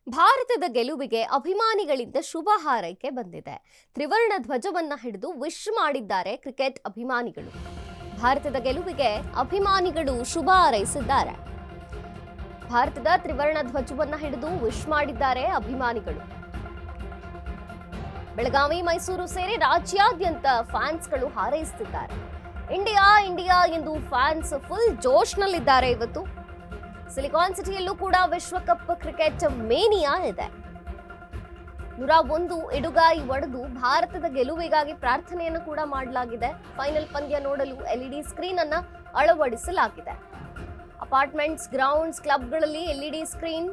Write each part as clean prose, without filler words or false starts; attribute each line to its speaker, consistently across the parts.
Speaker 1: ಭಾರತದ ಗೆಲುವಿಗೆ ಅಭಿಮಾನಿಗಳಿಂದ ಶುಭ ಹಾರೈಕೆ ಬಂದಿದೆ. ತ್ರಿವರ್ಣ ಧ್ವಜವನ್ನ ಹಿಡಿದು ವಿಶ್ ಮಾಡಿದ್ದಾರೆ ಕ್ರಿಕೆಟ್ ಅಭಿಮಾನಿಗಳು. ಭಾರತದ ಗೆಲುವಿಗೆ ಅಭಿಮಾನಿಗಳು ಶುಭ ಹಾರೈಸಿದ್ದಾರೆ. ಭಾರತದ ತ್ರಿವರ್ಣ ಧ್ವಜವನ್ನ ಹಿಡಿದು ವಿಶ್ ಮಾಡಿದ್ದಾರೆ ಅಭಿಮಾನಿಗಳು. ಬೆಳಗಾವಿ, ಮೈಸೂರು ಸೇರಿ ರಾಜ್ಯಾದ್ಯಂತ ಫ್ಯಾನ್ಸ್ಗಳು ಹಾರೈಸುತ್ತಿದ್ದಾರೆ. ಇಂಡಿಯಾ ಇಂಡಿಯಾ ಎಂದು ಫ್ಯಾನ್ಸ್ ಫುಲ್ ಜೋಶ್ನಲ್ಲಿದ್ದಾರೆ. ಇವತ್ತು ಸಿಲಿಕಾನ್ ಸಿಟಿಯಲ್ಲೂ ಕೂಡ ವಿಶ್ವಕಪ್ ಕ್ರಿಕೆಟ್ ಮೇನಿಯಾ ಇದೆ. 101 ಎಡುಗಾಯಿ ಒಡೆದು ಭಾರತದ ಗೆಲುವಿಗಾಗಿ ಪ್ರಾರ್ಥನೆಯನ್ನು ಕೂಡ ಮಾಡಲಾಗಿದೆ. ಫೈನಲ್ ಪಂದ್ಯ ನೋಡಲು ಎಲ್ಇಡಿ ಸ್ಕ್ರೀನ್ ಅನ್ನ ಅಳವಡಿಸಲಾಗಿದೆ. ಅಪಾರ್ಟ್ಮೆಂಟ್ಸ್, ಗ್ರೌಂಡ್ಸ್, ಕ್ಲಬ್ಗಳಲ್ಲಿ LED screen.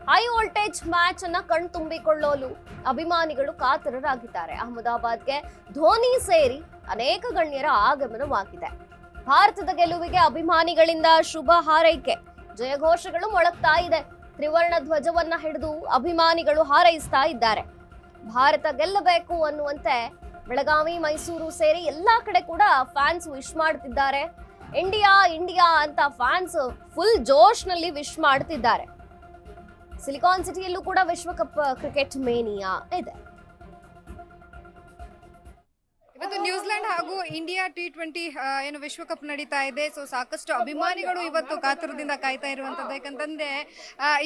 Speaker 1: High voltage match ಅನ್ನ ಕಣ್ತುಂಬಿಕೊಳ್ಳಲು ಅಭಿಮಾನಿಗಳು ಕಾತರರಾಗಿದ್ದಾರೆ. ಅಹಮದಾಬಾದ್ಗೆ ಧೋನಿ ಸೇರಿ ಅನೇಕ ಗಣ್ಯರ ಆಗಮನವಾಗಿದೆ. ಭಾರತದ ಗೆಲುವಿಗೆ ಅಭಿಮಾನಿಗಳಿಂದ ಶುಭ ಹಾರೈಕೆ, ಜಯಘೋಷಗಳು ಮೊಳಗ್ತಾ ಇದೆ. ತ್ರಿವರ್ಣ ಧ್ವಜವನ್ನ ಹಿಡಿದು ಅಭಿಮಾನಿಗಳು ಹಾರೈಸ್ತಾ ಇದ್ದಾರೆ. ಭಾರತ ಗೆಲ್ಲಬೇಕು ಅನ್ನುವಂತೆ ಬೆಳಗಾವಿ, ಮೈಸೂರು ಸೇರಿ ಎಲ್ಲಾ ಕಡೆ ಕೂಡ ಫ್ಯಾನ್ಸ್ ವಿಶ್ ಮಾಡ್ತಿದ್ದಾರೆ. ಇಂಡಿಯಾ ಇಂಡಿಯಾ ಅಂತ ಫ್ಯಾನ್ಸ್ ಫುಲ್ ಜೋಶ್ನಲ್ಲಿ ವಿಶ್ ಮಾಡ್ತಿದ್ದಾರೆ. ಸಿಲಿಕಾನ್ ಸಿಟಿಯಲ್ಲೂ ಕೂಡ ವಿಶ್ವಕಪ್ ಕ್ರಿಕೆಟ್ ಮೇನಿಯಾ ಇದೆ.
Speaker 2: ಇವತ್ತು ನ್ಯೂಜಿಲೆಂಡ್ ಹಾಗೂ ಇಂಡಿಯಾ T20 ಏನು ವಿಶ್ವಕಪ್ ನಡೀತಾ ಇದೆ. ಸೊ ಸಾಕಷ್ಟು ಅಭಿಮಾನಿಗಳು ಇವತ್ತು ಕಾತುರದಿಂದ ಕಾಯ್ತಾ ಇರುವಂತದ್ದು. ಯಾಕಂತಂದ್ರೆ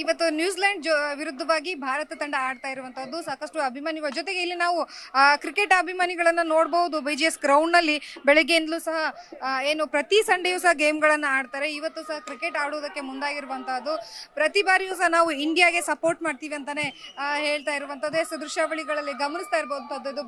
Speaker 2: ಇವತ್ತು ನ್ಯೂಜಿಲೆಂಡ್ ವಿರುದ್ಧವಾಗಿ ಭಾರತ ತಂಡ ಆಡ್ತಾ ಇರುವಂತದ್ದು. ಸಾಕಷ್ಟು ಅಭಿಮಾನಿಗಳ ಜೊತೆಗೆ ಇಲ್ಲಿ ನಾವು ಕ್ರಿಕೆಟ್ ಅಭಿಮಾನಿಗಳನ್ನ ನೋಡಬಹುದು. BGS ಗ್ರೌಂಡ್ ನಲ್ಲಿ ಬೆಳಗ್ಗೆಯಿಂದಲೂ ಸಹ ಏನು ಪ್ರತಿ ಸಂಡೆಯೂ ಸಹ ಗೇಮ್ಗಳನ್ನ ಆಡ್ತಾರೆ. ಇವತ್ತು ಸಹ ಕ್ರಿಕೆಟ್ ಆಡುವುದಕ್ಕೆ ಮುಂದಾಗಿರುವಂತಹದ್ದು. ಪ್ರತಿ ಬಾರಿಯೂ ಸಹ ನಾವು ಇಂಡಿಯಾಗೆ ಸಪೋರ್ಟ್ ಮಾಡ್ತೀವಿ ಅಂತಾನೆ ಹೇಳ್ತಾ ಇರುವಂತದ್ದು. ದೃಶ್ಯಾವಳಿಗಳಲ್ಲಿ ಗಮನಿಸ್ತಾ ಇರಬಹುದಂತದ್ದು.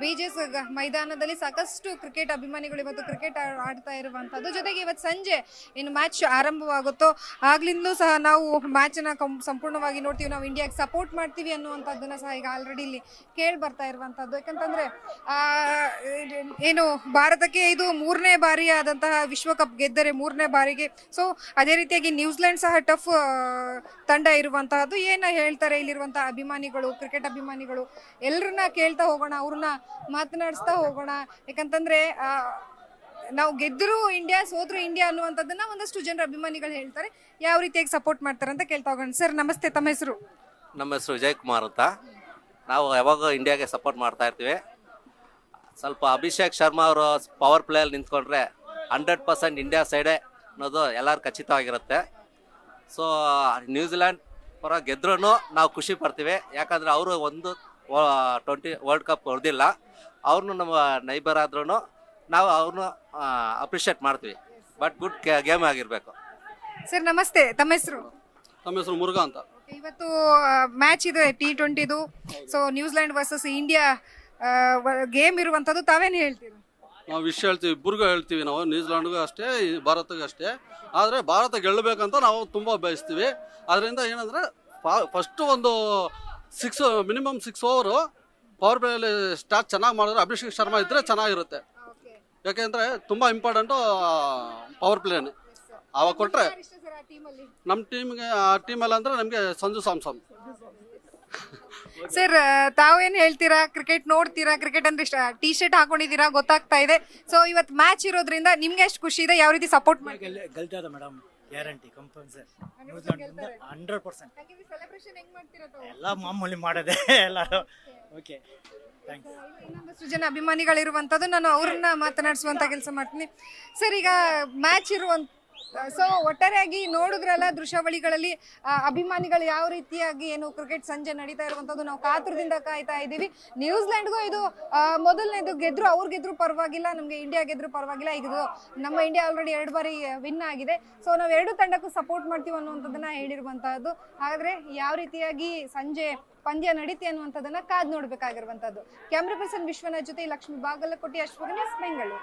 Speaker 2: BGS ಮೈದಾನದಲ್ಲಿ ಸಾಕಷ್ಟು ಕ್ರಿಕೆಟ್ ಅಭಿಮಾನಿಗಳು ಇವತ್ತು ಕ್ರಿಕೆಟ್ ಆಡ್ತಾ ಇರುವಂತದ್ದು. ಜೊತೆಗೆ ಇವತ್ತು ಸಂಜೆ ಇನ್ನು ಮ್ಯಾಚ್ ಆರಂಭವಾಗುತ್ತೋ ಆಗ್ಲಿಂದಲೂ ಸಹ ನಾವು ಮ್ಯಾಚ್ ನ ಸಂಪೂರ್ಣವಾಗಿ ನೋಡ್ತೀವಿ. ನಾವು ಇಂಡಿಯಾಗೆ ಸಪೋರ್ಟ್ ಮಾಡ್ತೀವಿ ಅನ್ನುವಂಥದ್ದನ್ನ ಸಹ ಈಗ ಆಲ್ರೆಡಿ ಇಲ್ಲಿ ಕೇಳಿ ಬರ್ತಾ ಇರುವಂತದ್ದು. ಯಾಕಂತಂದ್ರೆ ಏನು ಭಾರತಕ್ಕೆ ಇದು 3ನೇ ಬಾರಿ ಆದಂತಹ ವಿಶ್ವಕಪ್ ಗೆದ್ದರೆ 3ನೇ ಬಾರಿಗೆ. ಸೊ ಅದೇ ರೀತಿಯಾಗಿ ನ್ಯೂಜಿಲೆಂಡ್ ಸಹ ಟಫ್ ತಂಡ ಇರುವಂತಹದ್ದು. ಏನ ಹೇಳ್ತಾರೆ ಇಲ್ಲಿರುವಂತಹ ಅಭಿಮಾನಿಗಳು, ಕ್ರಿಕೆಟ್ ಅಭಿಮಾನಿಗಳು, ಎಲ್ಲರನ್ನ ಕೇಳ್ತಾ ಹೋಗೋಣ, ಅವ್ರನ್ನ ಮಾತನಾಡಿಸ್ತಾ ಹೋಗೋಣ. ಯಾಕಂತಂದ್ರೆ ನಾವು ಗೆದ್ದರು ಇಂಡಿಯಾ, ಸೋತ್ರು ಇಂಡಿಯಾ ಅನ್ನುವಂಥದ್ದನ್ನ ಒಂದಷ್ಟು ಜನರ ಅಭಿಮಾನಿಗಳು ಹೇಳ್ತಾರೆ. ಯಾವ ರೀತಿಯಾಗಿ ಸಪೋರ್ಟ್ ಮಾಡ್ತಾರೆ ಅಂತ ಕೇಳ್ತಾ ಹೋಗೋಣ. ಸರ್ ನಮಸ್ತೆ, ತಮ್ಮ ಹೆಸರು?
Speaker 3: ನಮ್ಮ ಹೆಸರು ವಿಜಯ್ ಕುಮಾರ್ ಅಂತ. ನಾವು ಯಾವಾಗ ಇಂಡಿಯಾಗೆ ಸಪೋರ್ಟ್ ಮಾಡ್ತಾ ಇರ್ತೀವಿ. ಸ್ವಲ್ಪ ಅಭಿಷೇಕ್ ಶರ್ಮಾ ಅವರು ಪವರ್ ಪ್ಲೇಯಲ್ಲಿ ನಿಂತ್ಕೊಂಡ್ರೆ 100% ಇಂಡಿಯಾ ಸೈಡೇ ಅನ್ನೋದು ಎಲ್ಲರೂ ಖಚಿತವಾಗಿರುತ್ತೆ. ಸೊ ನ್ಯೂಜಿಲೆಂಡ್ ಪರ ಗೆದ್ರೂ ನಾವು ಖುಷಿ ಪಡ್ತೀವಿ. ಯಾಕಂದರೆ ಅವರು ಒಂದು 20 ವರ್ಲ್ಡ್ ಕಪ್ ಹೊಡೆದಿಲ್ಲ. ಅವ್ರನ್ನೂ ನಮ್ಮ ನೈಬರ್ ಆದ್ರೂ ನಾವು ಅವ್ರನ್ನೂ ಅಪ್ರಿಷಿಯೇಟ್ ಮಾಡ್ತೀವಿ. ಬಟ್ ಗುಡ್ ಗೇಮ್ ಆಗಿರಬೇಕು.
Speaker 2: ಸರ್ ನಮಸ್ತೆ, ತಮ್ಮ ಹೆಸರು?
Speaker 4: ನಮ್ಮ ಹೆಸರು ಮುರುಘಾ ಅಂತ.
Speaker 2: ಇವತ್ತು ಮ್ಯಾಚ್ ಇದೆ T20. So New Zealand versus India game ಇರುವಂಥದ್ದು. ತಾವೇನು ಹೇಳ್ತೀರಿ?
Speaker 4: ನಾವು ವಿಷಯ ಹೇಳ್ತೀವಿ, ಇಬ್ಬರಿಗೂ ಹೇಳ್ತೀವಿ. ನಾವು ನ್ಯೂಜಿಲೆಂಡ್ಗೂ ಅಷ್ಟೇ, ಭಾರತಗೂ ಅಷ್ಟೇ. ಆದರೆ ಭಾರತ ಗೆಲ್ಲಬೇಕಂತ ನಾವು ತುಂಬ ಬಯಸ್ತೀವಿ. ಅದರಿಂದ ಏನಂದರೆ ಫಸ್ಟು ಒಂದು ಮಿನಿಮಮ್ 6 ಓವರು ಪವರ್ ಪ್ಲೇಯಲ್ಲಿ ಸ್ಟಾರ್ಟ್ ಚೆನ್ನಾಗಿ ಮಾಡಿದ್ರೆ ಅಭಿಷೇಕ್ ಶರ್ಮಾ ಇದ್ದರೆ ಚೆನ್ನಾಗಿರುತ್ತೆ. ಯಾಕೆಂದರೆ ತುಂಬ ಇಂಪಾರ್ಟೆಂಟು ಪವರ್ ಪ್ಲೇನೇ. ಅವಾಗ ಕೊಟ್ಟರೆ ನಮ್ಮ ಟೀಮಲ್ಲಿ ಅಂದರೆ ನಮಗೆ ಸಂಜು ಸ್ಯಾಮ್ಸನ್.
Speaker 2: ಸರ್ ತಾವೇನು ಹೇಳ್ತೀರಾ? ಕ್ರಿಕೆಟ್ ನೋಡ್ತೀರಾ? ಕ್ರಿಕೆಟ್ ಅಂದ್ರೆ ಟಿ ಶರ್ಟ್ ಹಾಕೊಂಡಿದ್ದೀರಾ, ಗೊತ್ತಾಗ್ತಾ ಇದೆ. ಸೊ ಇವತ್ತು ಮ್ಯಾಚ್ ಇರೋದ್ರಿಂದ ನಿಮ್ಗೆ ಎಷ್ಟು ಖುಷಿ ಇದೆ? ಯಾವ ರೀತಿ ಸಪೋರ್ಟ್ ಮಾಡಿ?
Speaker 5: ಗೆಲ್ತದ ಮೇಡಮ್, ಗ್ಯಾರಂಟಿ, ಕಂಪಲ್ಸರಿ 100%. ಎಲ್ಲ ಮಾಮೂಲಿ ಮಾಡೋದೆ ಎಲ್ಲರೂ. Okay, thanks.
Speaker 2: ಇನ್ನೊಂದಷ್ಟು ಜನ ಅಭಿಮಾನಿಗಳಿರುವಂಥದ್ದು, ನಾನು ಅವ್ರನ್ನ ಮಾತನಾಡಿಸುವಂತ ಕೆಲಸ ಮಾಡ್ತೀನಿ. ಸರ್ ಈಗ ಮ್ಯಾಚ್ ಇರುವಂತ, ಸೊ ಒಟ್ಟಾರೆಯಾಗಿ ನೋಡಿದ್ರಲ್ಲ ದೃಶ್ಯಾವಳಿಗಳಲ್ಲಿ ಅಭಿಮಾನಿಗಳು ಯಾವ ರೀತಿಯಾಗಿ ಏನು ಕ್ರಿಕೆಟ್ ಸಂಜೆ ನಡೀತಾ ಇರುವಂತದ್ದು ನಾವು ಕಾತುರದಿಂದ ಕಾಯ್ತಾ ಇದ್ದೀವಿ. ನ್ಯೂಜಿಲೆಂಡ್ಗೂ ಇದು ಮೊದಲನೇದು ಗೆದ್ರು, ಅವ್ರು ಗೆದ್ರು ಪರವಾಗಿಲ್ಲ, ನಮಗೆ ಇಂಡಿಯಾ ಗೆದ್ರು ಪರವಾಗಿಲ್ಲ. ಈಗ ನಮ್ಮ ಇಂಡಿಯಾ ಆಲ್ರೆಡಿ 2 ಬಾರಿ ವಿನ್ ಆಗಿದೆ. ಸೊ ನಾವು 2 ತಂಡಕ್ಕೂ ಸಪೋರ್ಟ್ ಮಾಡ್ತೀವಿ ಅನ್ನುವಂಥದ್ದನ್ನ ಹೇಳಿರುವಂತಹದ್ದು. ಹಾಗಾದ್ರೆ ಯಾವ ರೀತಿಯಾಗಿ ಸಂಜೆ ಪಂದ್ಯ ನಡೀತಿ ಅನ್ನುವಂಥದ್ದನ್ನ ಕಾದ್ ನೋಡ್ಬೇಕಾಗಿರುವಂತದ್ದು. ಕ್ಯಾಮ್ರಾ ಪರ್ಸನ್ ವಿಶ್ವನಾಥ್ ಜೊತೆ ಲಕ್ಷ್ಮಿ ಬಾಗಲಕೋಟೆ, ಅಶ್ವಗಣೇಶ್, ಬೆಂಗಳೂರು.